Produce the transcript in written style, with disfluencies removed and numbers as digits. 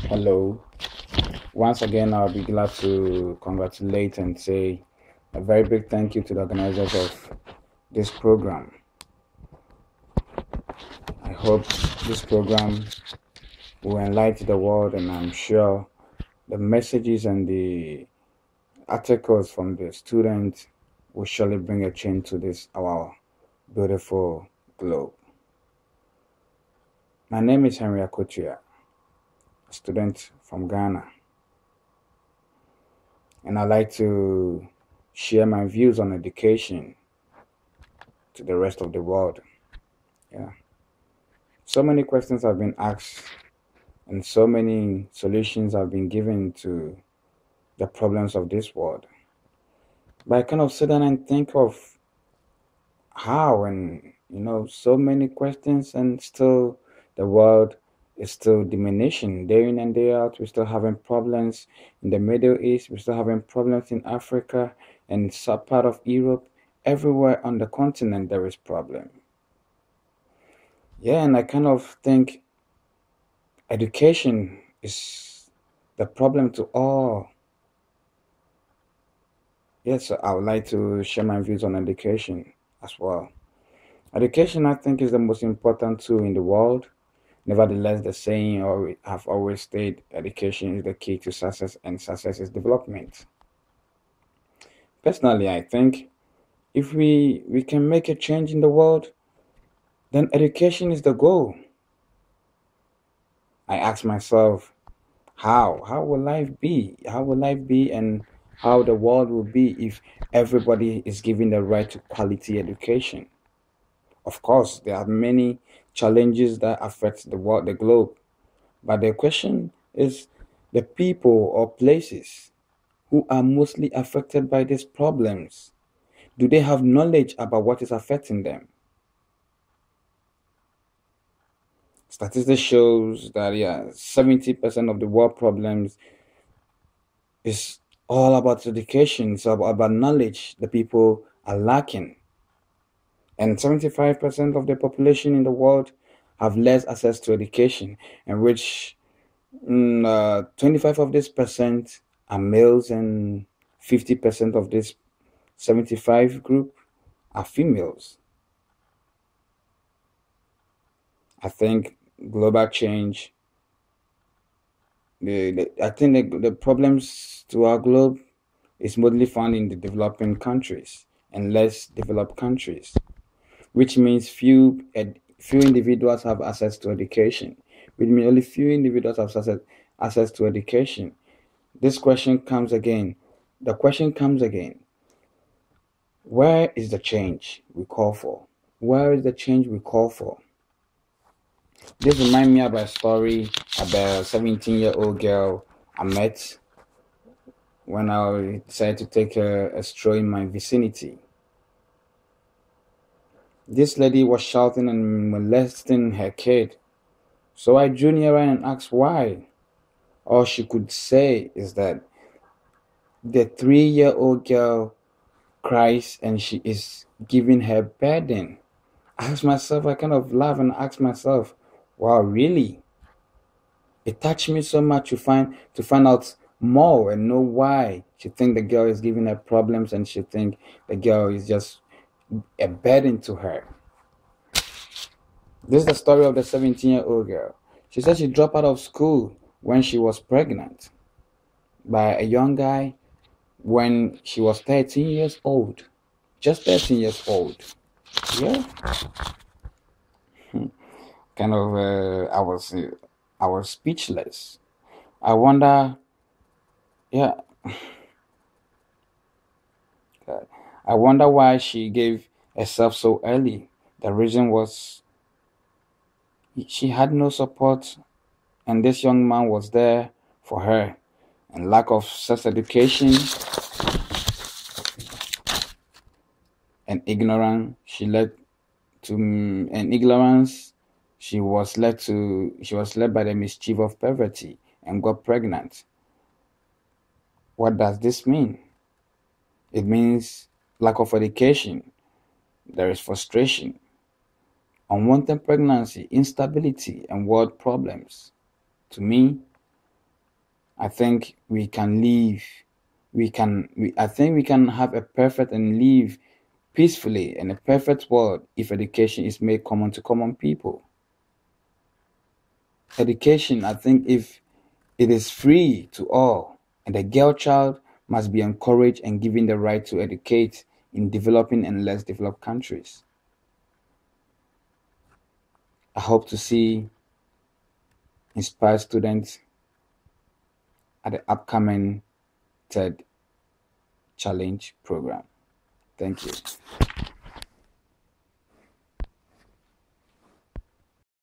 Hello. Once again, I'll be glad to congratulate and say a very big thank you to the organizers of this program. I hope this program will enlighten the world, and I'm sure the messages and the articles from the students will surely bring a change to this our beautiful globe. My name is Henry Akotua, a student from Ghana, and I'd like to share my views on education to the rest of the world. Yeah. So many questions have been asked and so many solutions have been given to the problems of this world. But I kind of sit down and think of how, and so many questions, and still the world is still diminishing day in and day out. We're still having problems in the Middle East, we're still having problems in Africa and some part of Europe. Everywhere on the continent there is problem. Yeah, and I kind of think education is the problem to all. Yes, I would like to share my views on education as well. Education, I think, is the most important tool in the world. Nevertheless, the saying or have always stayed: education is the key to success, and success is development. Personally, I think if we can make a change in the world, then education is the goal. I ask myself, how will life be? How will life be, and how the world will be if everybody is given the right to quality education? Of course, there are many challenges that affect the world, the globe. But the question is the people or places who are mostly affected by these problems. Do they have knowledge about what is affecting them? Statistics shows that 70% of the world problems is all about education. It's about knowledge the people are lacking. And 75% of the population in the world have less access to education, and which 25 of this percent are males, and 50% of this 75 group are females. I think global change, I think the problems to our globe is mostly found in the developing countries and less developed countries, which means few individuals have access to education, which means only few individuals have access to education. This question comes again. The question comes again. Where is the change we call for? Where is the change we call for? This reminds me of a story about a 17-year-old girl I met when I decided to take a stroll in my vicinity. This lady was shouting and molesting her kid. So I drew near her and asked why. All she could say is that the 3-year-old girl cries and she is giving her burden. I asked myself, I kind of laugh and asked myself, wow, really? It touched me so much to find out more and know why she think the girl is giving her problems, and she think the girl is just a burden to her. This is the story of the 17-year-old girl. She said she dropped out of school when she was pregnant by a young guy when she was 13 years old. Just 13 years old. Yeah. Kind of, I was speechless. I wonder, yeah, I wonder why she gave herself so early. The reason was she had no support, and this young man was there for her. And lack of sex education and ignorance, she led to and ignorance. She was led by the mischief of poverty and got pregnant. What does this mean? It means lack of education. There is frustration, unwanted pregnancy, instability, and world problems. To me, I think we can live. I think we can have a perfect and live peacefully in a perfect world if education is made common to common people. Education, I think, if it is free to all, and the girl child must be encouraged and given the right to educate in developing and less developed countries. I hope to see inspired students at the upcoming third challenge program. Thank you.